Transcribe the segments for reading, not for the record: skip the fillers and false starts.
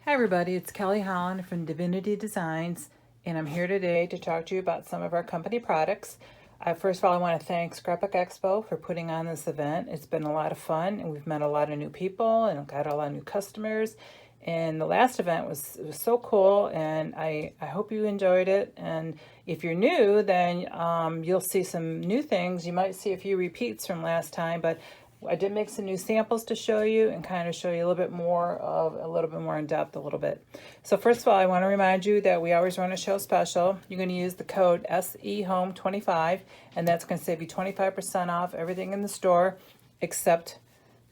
Hi everybody, it's Kelly Holland from Divinity Designs, and I'm here today to talk to you about some of our company products. First of all, I want to thank Scrapbook Expo for putting on this event. It's been a lot of fun, and we've met a lot of new people and got a lot of new customers. And the last event was so cool, and I hope you enjoyed it. And if you're new, then you'll see some new things. You might see a few repeats from last time, but I did make some new samples to show you and kind of show you a little bit more in depth a little bit. So first of all, I want to remind you that we always run a show special. You're going to use the code SEHOME25, and that's going to save you 25% off everything in the store except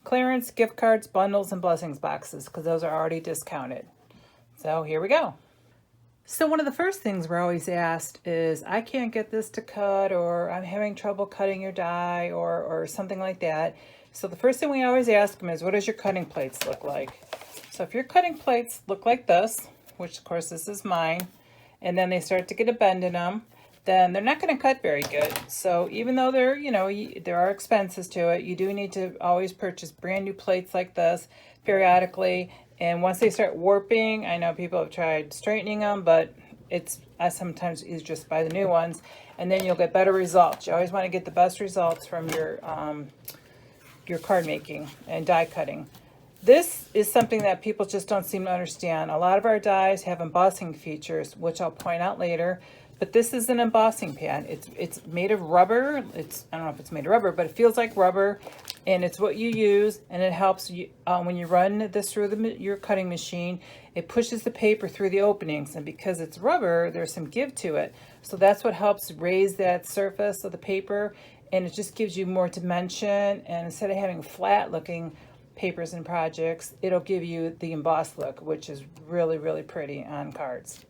clearance, gift cards, bundles, and blessings boxes, because those are already discounted. So here we go. So one of the first things we're always asked is, I can't get this to cut, or I'm having trouble cutting your die, or something like that. So the first thing we always ask them is, what does your cutting plates look like? So if your cutting plates look like this, which of course this is mine, and then they start to get a bend in them, then they're not going to cut very good. So even though there are expenses to it, you do need to always purchase brand new plates like this periodically. And once they start warping, I know people have tried straightening them, but I sometimes is just buy the new ones, and then you'll get better results. You always want to get the best results from your card making and die cutting. This is something that people just don't seem to understand. A lot of our dies have embossing features, which I'll point out later. But this is an embossing pad. It's made of rubber. I don't know if it's made of rubber, but it feels like rubber, and it's what you use, and it helps you when you run this through your cutting machine. It pushes the paper through the openings, and because it's rubber, there's some give to it. So that's what helps raise that surface of the paper, and it just gives you more dimension. And instead of having flat looking papers and projects, it'll give you the embossed look, which is really, really pretty on cards.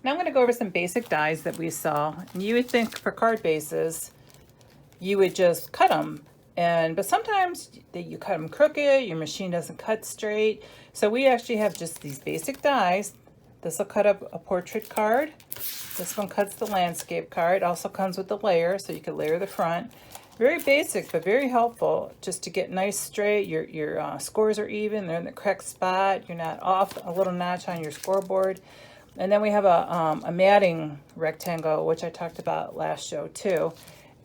Now I'm going to go over some basic dies that we saw. And you would think for card bases, you would just cut them. But sometimes you cut them crooked, your machine doesn't cut straight. So we actually have just these basic dies. This will cut up a portrait card. This one cuts the landscape card. It also comes with the layer, so you can layer the front. Very basic, but very helpful just to get nice straight. Your scores are even. They're in the correct spot. You're not off a little notch on your scoreboard. And then we have a matting rectangle, which I talked about last show too.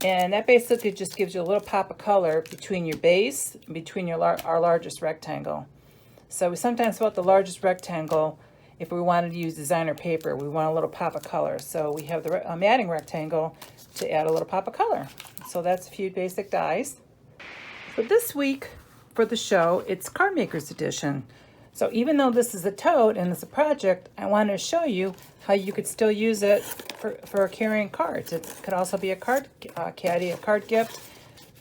And that basically just gives you a little pop of color between your base, between our largest rectangle. So we sometimes want the largest rectangle. If we wanted to use designer paper, we want a little pop of color. So we have the matting rectangle to add a little pop of color. So that's a few basic dies. So this week for the show, it's Card Maker's Edition. So even though this is a tote and it's a project, I wanted to show you how you could still use it for carrying cards. It could also be a card caddy, a card gift.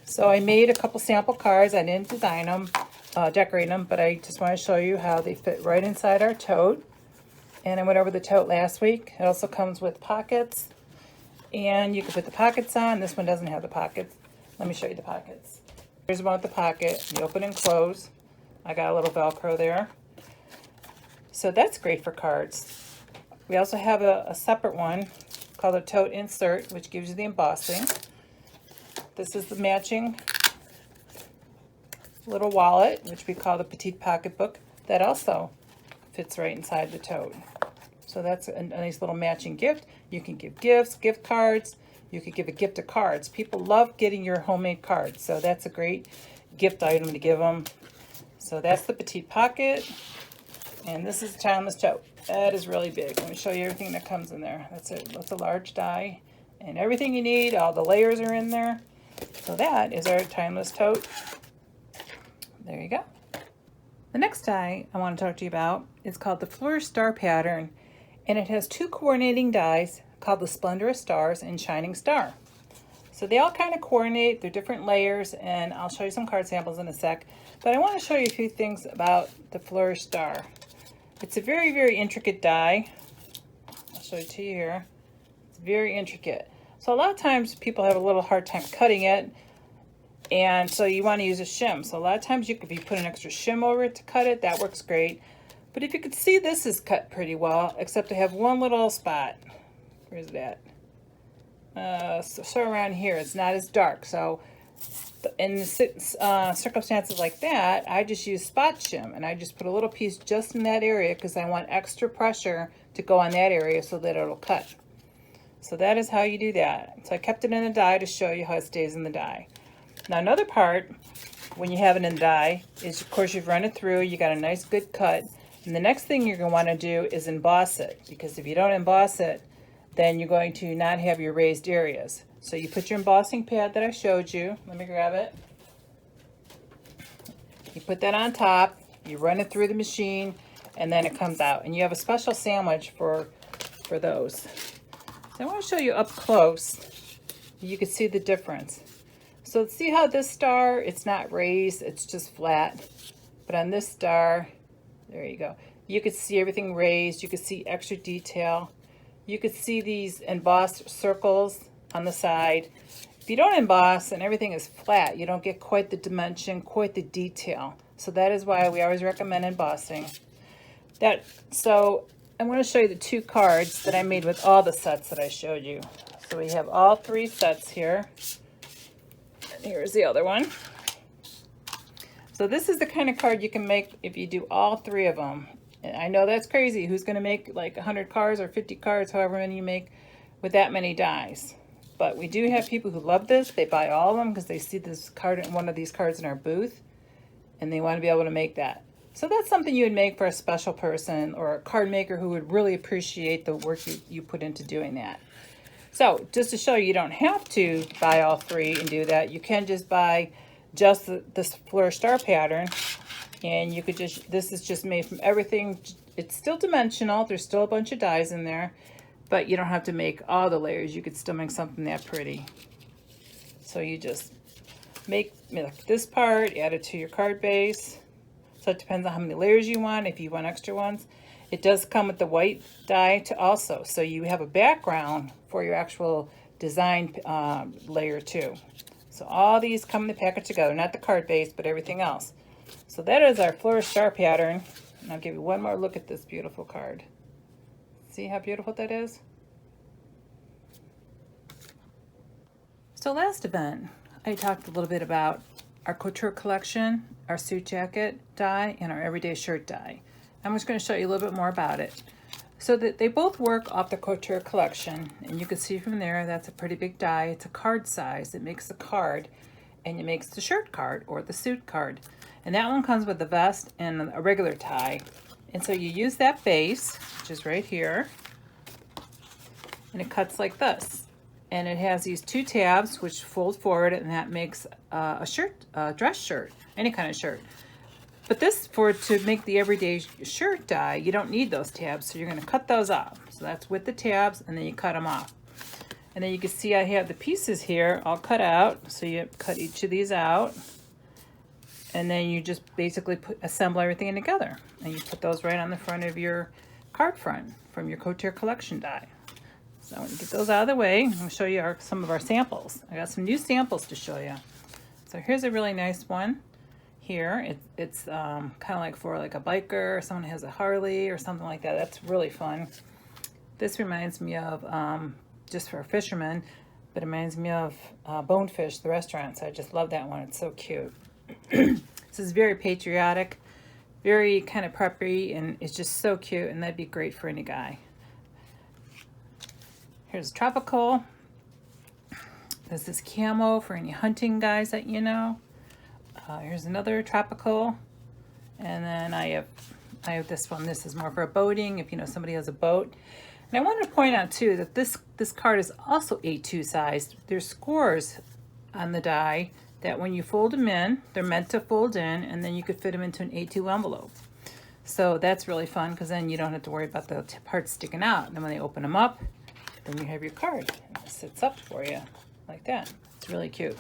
So I made a couple sample cards. I didn't design them, decorate them, but I just want to show you how they fit right inside our tote. And I went over the tote last week. It also comes with pockets, and you can put the pockets on. This one doesn't have the pockets. Let me show you the pockets. Here's one with the pocket. You open and close. I got a little Velcro there. So that's great for cards. We also have a separate one called a Tote Insert, which gives you the embossing. This is the matching little wallet, which we call the Petite Pocketbook, that also fits right inside the tote. So that's a nice little matching gift. You can give gifts, gift cards. You could give a gift of cards. People love getting your homemade cards, so that's a great gift item to give them. So that's the Petite Pocket. And this is the Timeless Tote. That is really big. Let me show you everything that comes in there. That's a large die. And everything you need, all the layers are in there. So that is our Timeless Tote. There you go. The next die I want to talk to you about is called the Flourish Star Pattern. And it has two coordinating dies called the Splendorous Stars and Shining Star. So they all kind of coordinate. They're different layers, and I'll show you some card samples in a sec. But I want to show you a few things about the Flourish Star. It's a very, very intricate die. I'll show it to you here. It's very intricate. So a lot of times people have a little hard time cutting it, and so you want to use a shim. So a lot of times if you put an extra shim over it to cut it, that works great. But if you could see, this is cut pretty well, except I have one little spot. Where's that? So around here, it's not as dark. So In circumstances like that, I just use spot shim, and I just put a little piece just in that area because I want extra pressure to go on that area so that it'll cut. So that is how you do that. So I kept it in the die to show you how it stays in the die. Now another part, when you have it in the die, is of course you've run it through, you got a nice good cut, and the next thing you're going to want to do is emboss it, because if you don't emboss it, then you're going to not have your raised areas. So you put your embossing pad that I showed you, let me grab it. You put that on top, you run it through the machine, and then it comes out. And you have a special sandwich for those. So I want to show you up close. You can see the difference. So see how this star, it's not raised, it's just flat. But on this star, there you go. You could see everything raised, you could see extra detail. You could see these embossed circles on the side. If you don't emboss and everything is flat, you don't get quite the dimension, quite the detail. So that is why we always recommend embossing. So I'm going to show you the 2 cards that I made with all the sets that I showed you. So we have all 3 sets here. And here's the other one. So this is the kind of card you can make if you do all 3 of them. And I know that's crazy. Who's going to make like 100 cards or 50 cards, however many you make, with that many dies? But we do have people who love this. They buy all of them because they see this card, one of these cards in our booth, and they want to be able to make that. So that's something you would make for a special person or a card maker who would really appreciate the work you put into doing that. So just to show you, you don't have to buy all 3 and do that. You can just buy just this Flourish star pattern, and you could just, this is just made from everything. It's still dimensional. There's still a bunch of dies in there, but you don't have to make all the layers. You could still make something that pretty. So you just make like this part, add it to your card base. So it depends on how many layers you want, if you want extra ones. It does come with the white die to also, so you have a background for your actual design layer too. So all these come in the package together, not the card base, but everything else. So that is our Flourish star pattern. And I'll give you one more look at this beautiful card. See how beautiful that is? So last event, I talked a little bit about our couture collection, our suit jacket die, and our everyday shirt die. I'm just going to show you a little bit more about it. So that they both work off the couture collection, and you can see from there that's a pretty big die. It's a card size. It makes the card, and it makes the shirt card or the suit card. And that one comes with the vest and a regular tie. And so you use that base, which is right here, and it cuts like this. And it has these 2 tabs which fold forward, and that makes a shirt, a dress shirt, any kind of shirt. But this, to make the everyday shirt die, you don't need those tabs, so you're going to cut those off. So that's with the tabs, and then you cut them off. And then you can see I have the pieces here all cut out, so you cut each of these out. And then you just basically assemble everything together. And you put those right on the front of your card front from your couture collection die. So I'm going to get those out of the way. I'm going to show you some of our samples. I got some new samples to show you. So here's a really nice one here. It's kind of like for like a biker, or someone has a Harley or something like that. That's really fun. This reminds me of, just for a fisherman, but it reminds me of Bonefish, the restaurant. So I just love that one. It's so cute. This is very patriotic, very kind of preppy, and it's just so cute, and that'd be great for any guy. Here's tropical. This is camo for any hunting guys that you know. Here's another tropical, and then I have this one. This is more for boating, if you know somebody has a boat. And I wanted to point out too that this card is also A2 sized. There's scores on the die that when you fold them in, they're meant to fold in, and then you could fit them into an A2 envelope. So that's really fun, because then you don't have to worry about the parts sticking out. And then when they open them up, then you have your card. It sits up for you like that. It's really cute.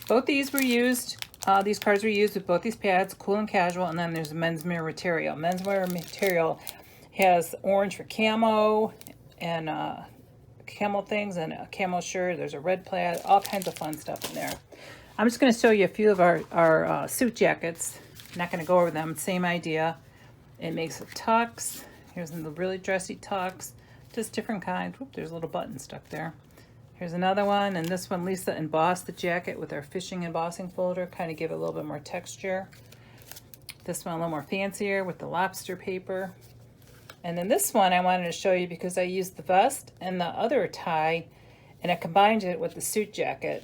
Both these were used, these cards were used with both these pads, cool and casual, and then there's menswear material. Menswear material has orange for camo and camo things, and a camo shirt. There's a red plaid, all kinds of fun stuff in there. I'm just going to show you a few of our suit jackets. I'm not going to go over them. Same idea. It makes a tux. Here's the really dressy tux. Just different kinds. Whoop, there's a little button stuck there. Here's another one, and this one Lisa embossed the jacket with our fishing embossing folder, kind of give it a little bit more texture. This one a little more fancier with the lobster paper. And then this one I wanted to show you because I used the vest and the other tie, and I combined it with the suit jacket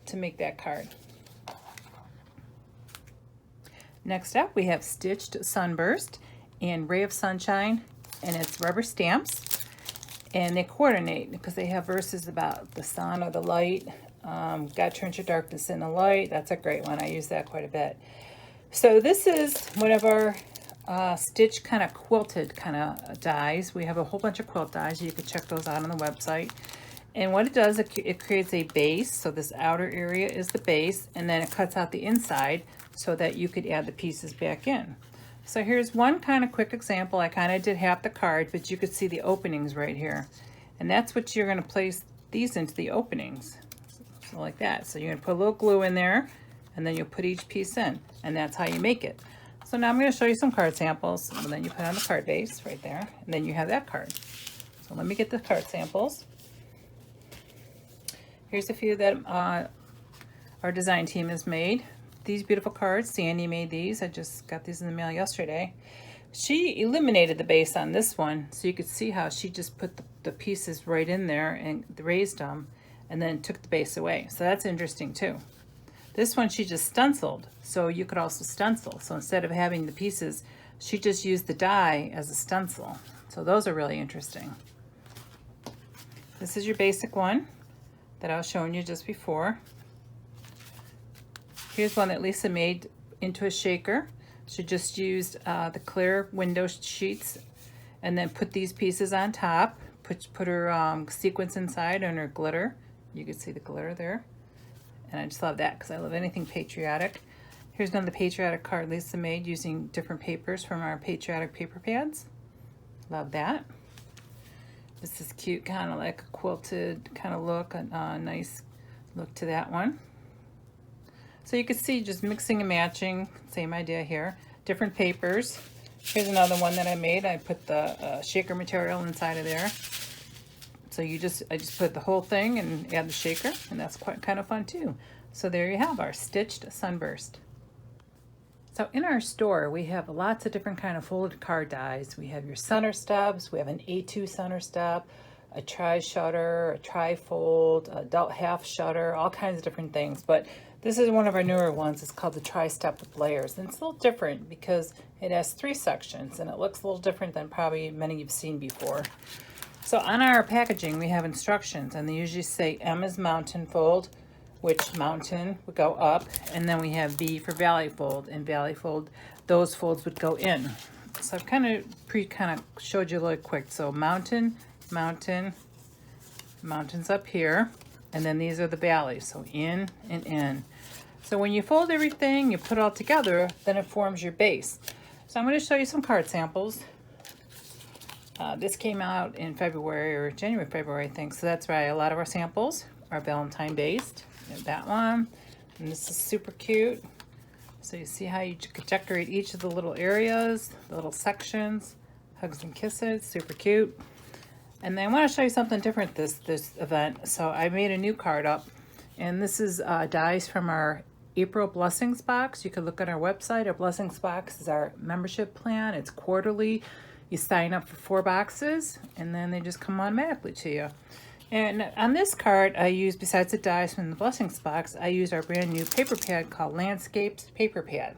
to make that card. Next up we have Stitched Sunburst and Ray of Sunshine, and it's rubber stamps. And they coordinate because they have verses about the sun or the light. God turns your darkness into light. That's a great one. I use that quite a bit. So this is one of our stitch kind of quilted kind of dies. We have a whole bunch of quilt dies. You can check those out on the website. And what it does, it creates a base. So this outer area is the base, and then it cuts out the inside so that you could add the pieces back in. So here's one kind of quick example. I kind of did half the card, but you could see the openings right here. And that's what you're going to place these into the openings. So like that. So you're going to put a little glue in there, and then you'll put each piece in. And that's how you make it. So now I'm going to show you some card samples. And then you put on the card base right there. And then you have that card. So let me get the card samples. Here's a few that our design team has made. These beautiful cards, Sandy made these. I just got these in the mail yesterday. She eliminated the base on this one, so you could see how she just put the pieces right in there and raised them, and then took the base away. So that's interesting too. This one she just stenciled, so you could also stencil. So instead of having the pieces, she just used the die as a stencil. So those are really interesting. This is your basic one that I was showing you just before. Here's one that Lisa made into a shaker. She just used the clear window sheets and then put these pieces on top, put her sequins inside and her glitter. You can see the glitter there. And I just love that because I love anything patriotic. Here's one of the patriotic card Lisa made using different papers from our patriotic paper pads. Love that. This is cute, kind of like a quilted kind of look, a nice look to that one. So you can see just mixing and matching, same idea here. Different papers. Here's another one that I made. I put the shaker material inside of there. So I just put the whole thing and add the shaker, and that's quite kind of fun too. So there you have our Stitched Sunburst. So in our store, we have lots of different kind of folded card dies. We have your center stubs. We have an A2 center stub, a tri-shutter, a tri-fold, a adult half shutter, all kinds of different things. But this is one of our newer ones. It's called the tri-step with layers. And it's a little different because it has 3 sections, and it looks a little different than probably many you've seen before. So on our packaging, we have instructions, and they usually say M is mountain fold, which mountain would go up, and then we have V for valley fold, and valley fold, those folds would go in. So I've kind of showed you really quick. So mountain, mountain, mountains up here, and then these are the valleys, so in and in. So when you fold everything, you put it all together, then it forms your base. So I'm going to show you some card samples. This came out in February or January, February, I think. So that's why a lot of our samples are Valentine based. That one, and this is super cute. So you see how you could decorate each of the little areas, the little sections, hugs and kisses, super cute. And then I want to show you something different this event. So I made a new card up, and this is dies from our April Blessings box. You can look on our website. Our Blessings box is our membership plan. It's quarterly. You sign up for 4 boxes, and then they just come automatically to you. And on this card, I use, besides the dies from the Blessings box, I use our brand new paper pad called Landscapes Paper Pad.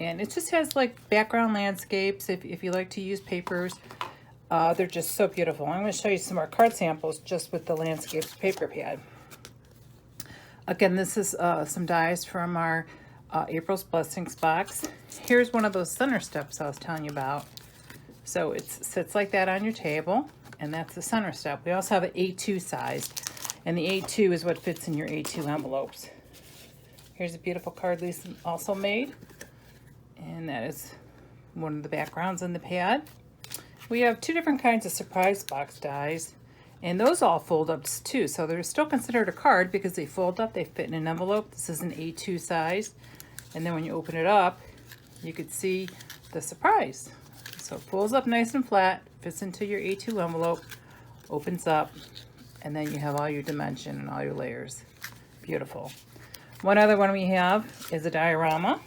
And it just has like background landscapes if you like to use papers. They're just so beautiful. I'm going to show you some more card samples just with the Landscapes Paper Pad. Again, this is some dies from our April's Blessings box. Here's one of those center steps I was telling you about. So it sits like that on your table, and that's the center step. We also have an A2 size, and the A2 is what fits in your A2 envelopes. Here's a beautiful card Lisa also made, and that is one of the backgrounds in the pad. We have 2 different kinds of surprise box dies, and those all fold up too, so they're still considered a card because they fold up, they fit in an envelope. This is an A2 size, and then when you open it up, you could see the surprise. So it pulls up nice and flat, fits into your A2 envelope, opens up, And then you have all your dimension and all your layers. Beautiful. One other one we have is a diorama,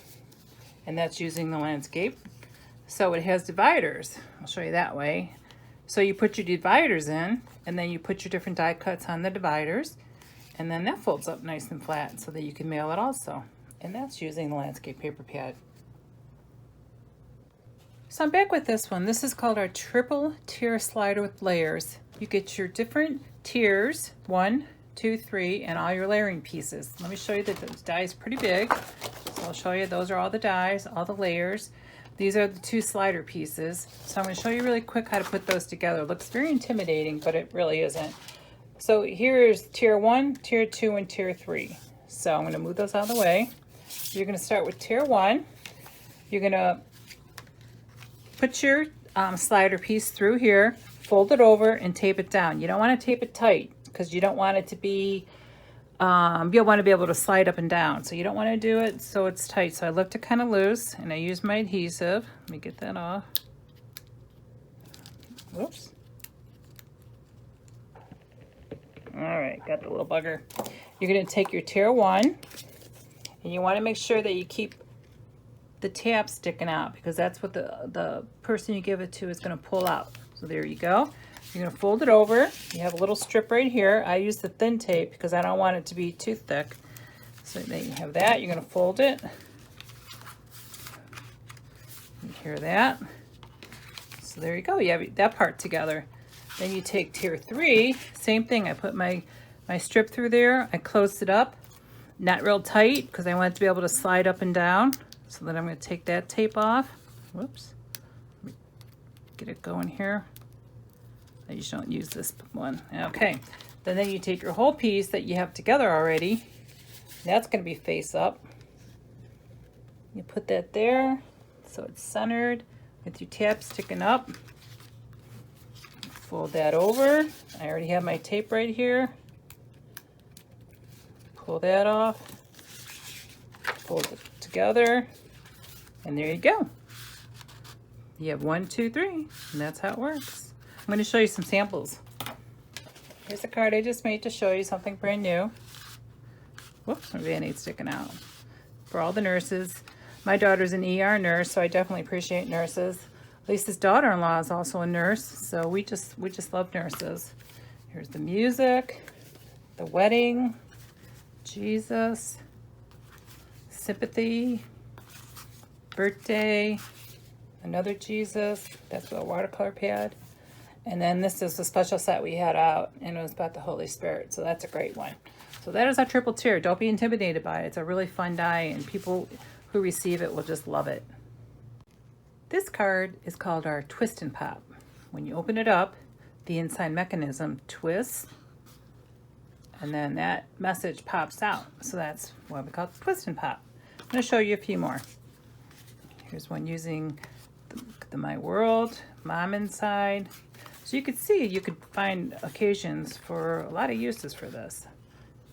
and that's using the landscape. So it has dividers. I'll show you that way. So you put your dividers in, and then you put your different die cuts on the dividers, and then that folds up nice and flat so that you can mail it also. And that's using the landscape paper pad. So I'm back with this one. This is called our triple tier slider with layers. You get your different tiers, 1, 2, 3, and all your layering pieces. Let me show you that those dies pretty big. So I'll show you, those are all the dies, all the layers. These are the 2 slider pieces. So I'm going to show you really quick how to put those together. It looks very intimidating, but it really isn't. So here is tier 1, tier 2, and tier 3. So I'm going to move those out of the way. You're going to start with tier 1. You're going to put your slider piece through here, fold it over, and tape it down. You don't want to tape it tight because you don't want it to be, you'll want to be able to slide up and down. So you don't want to do it so it's tight. So I left it kind of loose, and I use my adhesive. Let me get that off. Whoops. All right, got the little bugger. You're going to take your tier 1, and you want to make sure that you keep the tab sticking out because that's what the person you give it to is going to pull out. So there you go. You're going to fold it over. You have a little strip right here. I use the thin tape because I don't want it to be too thick. So then you have that. You're going to fold it. You hear that? So there you go. You have that part together. Then you take tier 3. Same thing. I put my strip through there. I closed it up. Not real tight because I want it to be able to slide up and down. So then I'm going to take that tape off. Whoops. Get it going here. I usually don't use this one. Okay. Then you take your whole piece that you have together already. That's going to be face up. You put that there so it's centered with your tab sticking up. Fold that over. I already have my tape right here. Pull that off. Fold it together. And there you go. You have 1, 2, 3, and that's how it works. I'm going to show you some samples. Here's a card I just made to show you something brand new. Whoops, my Band-Aid's sticking out. For all the nurses. My daughter's an ER nurse, so I definitely appreciate nurses. Lisa's daughter-in-law is also a nurse, so we just love nurses. Here's the music, the wedding, Jesus, sympathy, birthday, another Jesus. That's a watercolor pad. And then this is a special set we had out, and it was about the Holy Spirit. So that's a great one. So that is our triple tier. Don't be intimidated by it. It's a really fun die, and people who receive it will just love it. This card is called our Twist and Pop. When you open it up, the inside mechanism twists, and then that message pops out. So that's what we call Twist and Pop. I'm going to show you a few more. Here's one using the My World, Mom inside. So you could see, you could find occasions for a lot of uses for this.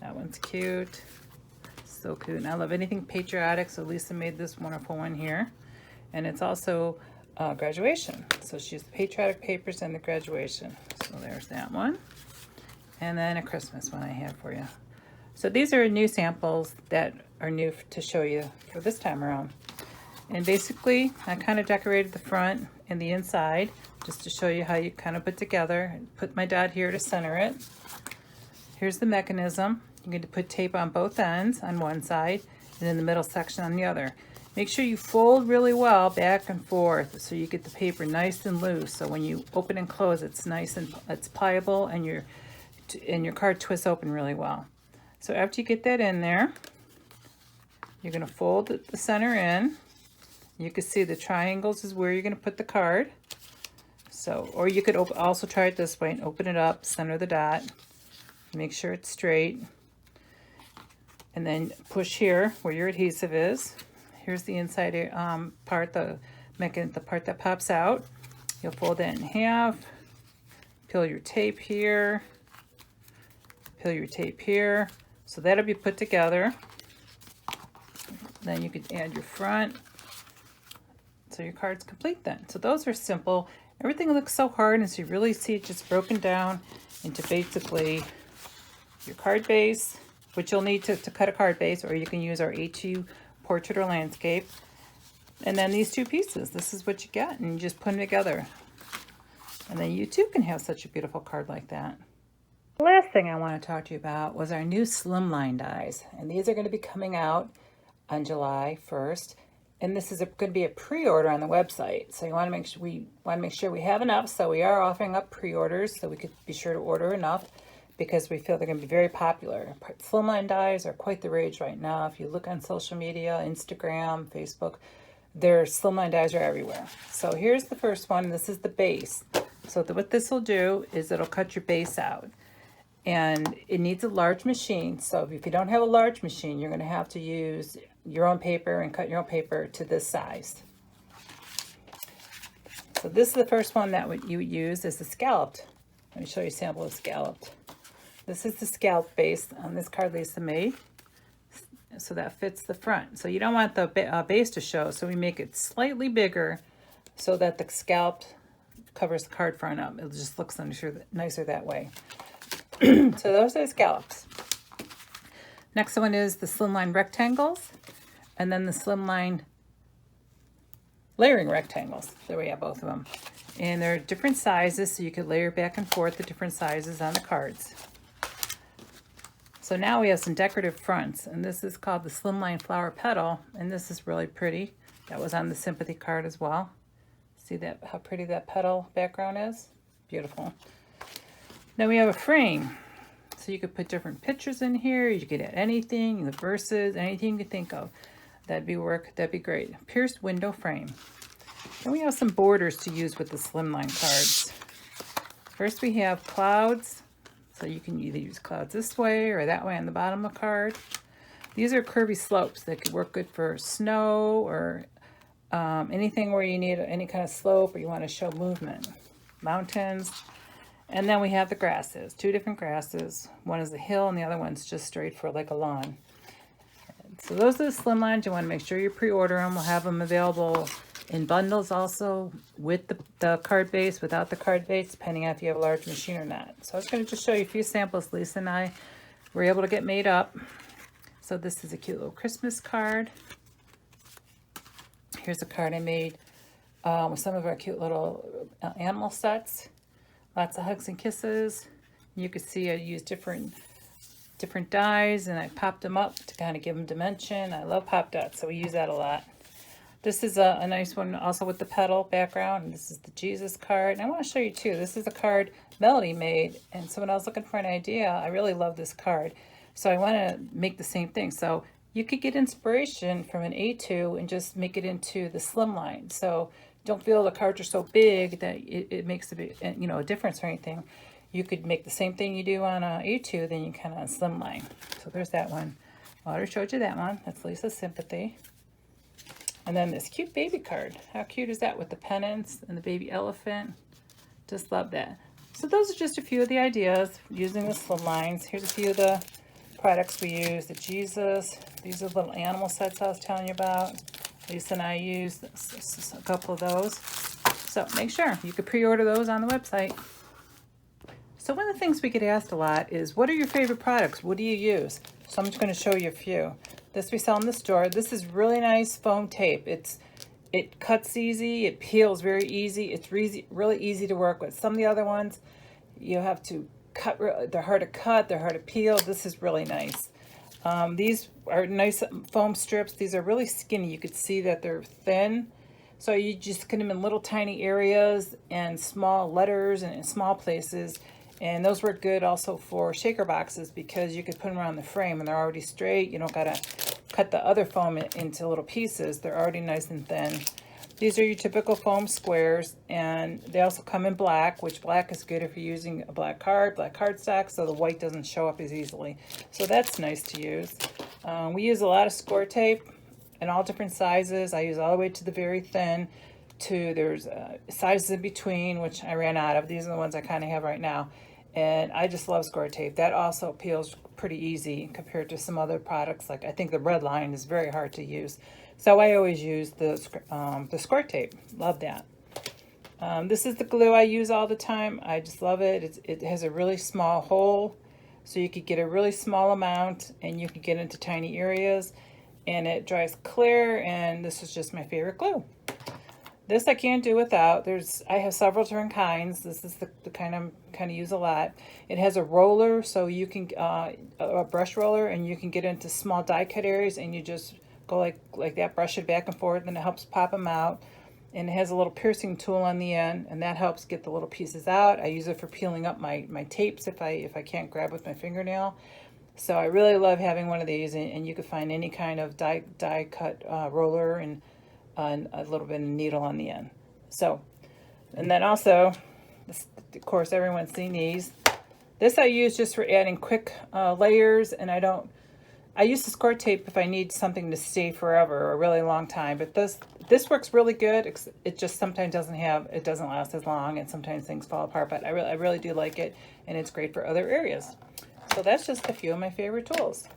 That one's cute. So cute. And I love anything patriotic, so Lisa made this wonderful one here. And it's also graduation. So she used the patriotic papers and the graduation. So there's that one. And then a Christmas one I have for you. So these are new samples that are new to show you for this time around. And basically, I kind of decorated the front and the inside just to show you how you kind of put together. Put my dot here to center it. Here's the mechanism. You're going to put tape on both ends on one side and in the middle section on the other. Make sure you fold really well back and forth so you get the paper nice and loose. So when you open and close, it's nice and it's pliable, and your card twists open really well. So after you get that in there, you're going to fold the center in. You can see the triangles is where you're going to put the card. So, or you could also try it this way and open it up, center the dot, make sure it's straight, and then push here where your adhesive is. Here's the inside part, the part that pops out. You'll fold that in half, peel your tape here, peel your tape here. So that'll be put together. Then you could add your front. So your card's complete then. So those are simple. Everything looks so hard, and so you really see it just broken down into basically your card base, which you'll need to cut a card base, or you can use our A2 portrait or landscape. And then these two pieces, this is what you get, and you just put them together. And then you too can have such a beautiful card like that. The last thing I want to talk to you about was our new Slimline dies. And these are going to be coming out on July 1st. And this is going to be a pre-order on the website. So we want to make sure we have enough. So we are offering up pre-orders, so we could be sure to order enough, because we feel they're going to be very popular. Slimline dies are quite the rage right now. If you look on social media, Instagram, Facebook, their Slimline dies are everywhere. So here's the first one. This is the base. So what this will do is it'll cut your base out. And it needs a large machine. So if you don't have a large machine, you're going to have to use your own paper and cut your own paper to this size. So this is the first one that you would use, is the scalloped. Let me show you a sample of scalloped. This is the scalloped base on this card Lisa made. So that fits the front. So you don't want the base to show, so we make it slightly bigger so that the scalloped covers the card front up. It just looks nicer that way. So those are the scallops. Next one is the Slimline rectangles, and then the Slimline layering rectangles. There we have both of them. And they're different sizes, so you could layer back and forth the different sizes on the cards. So now we have some decorative fronts, and this is called the Slimline flower petal, and this is really pretty. That was on the sympathy card as well. See that, how pretty that petal background is? Beautiful. Then we have a frame. So you could put different pictures in here. You could add anything, the verses, anything you could think of. That'd be great. Pierced window frame. Then we have some borders to use with the Slimline cards. First we have clouds. So you can either use clouds this way or that way on the bottom of the card. These are curvy slopes that could work good for snow or anything where you need any kind of slope or you want to show movement. Mountains. And then we have the grasses, two different grasses. One is a hill and the other one's just straight for like a lawn. So those are the Slimlines. You want to make sure you pre-order them. We'll have them available in bundles also, with the card base, without the card base, depending on if you have a large machine or not. So I was going to just show you a few samples Lisa and I were able to get made up. So this is a cute little Christmas card. Here's a card I made with some of our cute little animal sets. Lots of hugs and kisses. You can see I used different dies, and I popped them up to kind of give them dimension. I love pop dots, so we use that a lot. This is a nice one also with the petal background, and this is the Jesus card. And I want to show you too, this is a card Melody made, and so when I was looking for an idea, I really love this card. So I want to make the same thing. So you could get inspiration from an A2 and just make it into the Slimline. So don't feel the cards are so big that it makes a difference or anything. You could make the same thing you do on a A2, then you kind of on Slimline. So there's that one. I already showed you that one. That's Lisa's Sympathy. And then this cute baby card. How cute is that with the pennants and the baby elephant? Just love that. So those are just a few of the ideas using the Slimlines. Here's a few of the products we use. The Jesus. These are the little animal sets I was telling you about. Lisa and I used a couple of those. So make sure you could pre-order those on the website. So one of the things we get asked a lot is, what are your favorite products? What do you use? So I'm just going to show you a few. This we sell in the store. This is really nice foam tape. It cuts easy. It peels very easy. It's really easy to work with. Some of the other ones, you have to cut. They're hard to cut. They're hard to peel. This is really nice. These are nice foam strips. These are really skinny. You could see that they're thin. So you just cut them in little tiny areas and small letters and in small places. And those work good also for shaker boxes because you could put them around the frame and they're already straight. You don't gotta cut the other foam into little pieces. They're already nice and thin. These are your typical foam squares, and they also come in black, which black is good if you're using a black cardstock, so the white doesn't show up as easily. So that's nice to use. We use a lot of score tape in all different sizes. I use all the way to the very thin to there's sizes in between, which I ran out of. These are the ones I kind of have right now. And I just love score tape. That also peels pretty easy compared to some other products. Like I think the red line is very hard to use. So I always use the score tape. Love that. This is the glue I use all the time. I just love it. It has a really small hole, so you could get a really small amount and you could get into tiny areas, and it dries clear, and this is just my favorite glue. This I can't do without. I have several different kinds. This is the kind I use a lot. It has a roller, so you can a brush roller, and you can get into small die cut areas, and you just go like that, brush it back and forth, and it helps pop them out. And it has a little piercing tool on the end, and that helps get the little pieces out. I use it for peeling up my tapes if I can't grab with my fingernail. So I really love having one of these, and you can find any kind of die cut roller and a little bit of needle on the end. So, and then also, this, of course, everyone's seen these. This I use just for adding quick layers, and I use the score tape if I need something to stay forever or a really long time, but this works really good. It just sometimes it doesn't last as long, and sometimes things fall apart, but I really do like it, and it's great for other areas. So that's just a few of my favorite tools.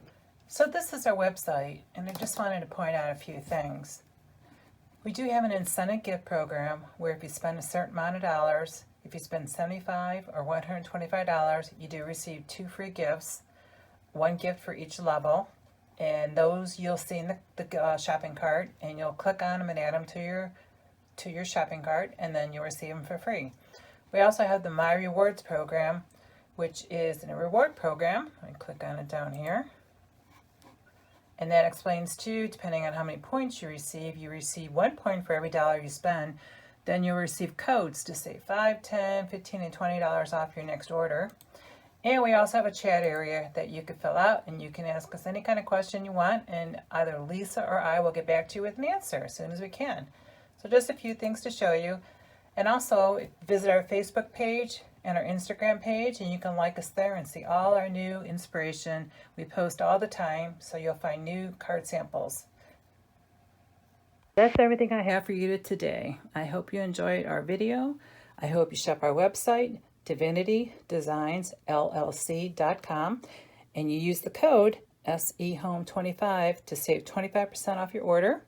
So this is our website, and I just wanted to point out a few things. We do have an incentive gift program where if you spend a certain amount of dollars, if you spend $75 or $125, you do receive 2 free gifts, 1 gift for each level, and those you'll see in the shopping cart, and you'll click on them and add them to your shopping cart, and then you'll receive them for free. We also have the My Rewards program, which is a reward program. I click on it down here. And that explains too, depending on how many points you receive 1 point for every dollar you spend. Then you'll receive codes to save $5, $10, $15, and $20 off your next order. And we also have a chat area that you can fill out, and you can ask us any kind of question you want, and either Lisa or I will get back to you with an answer as soon as we can. So just a few things to show you. And also visit our Facebook page and our Instagram page, and you can like us there and see all our new inspiration. We post all the time, so you'll find new card samples. That's everything I have for you today. I hope you enjoyed our video. I hope you shop our website, Divinity Designs LLC.com, and you use the code SEHOME25 to save 25% off your order.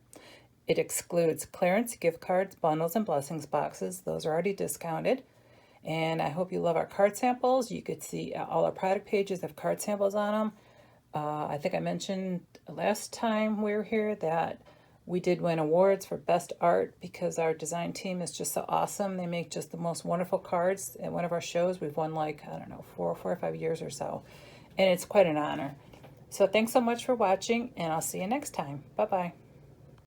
It excludes clearance, gift cards, bundles, and blessings boxes. Those are already discounted. And I hope you love our card samples. You could see all our product pages have card samples on them. I think I mentioned last time we were here that we did win awards for best art because our design team is just so awesome. They make just the most wonderful cards. At one of our shows, we've won like, I don't know, 4 or 5 years or so. And it's quite an honor. So thanks so much for watching, and I'll see you next time. Bye-bye.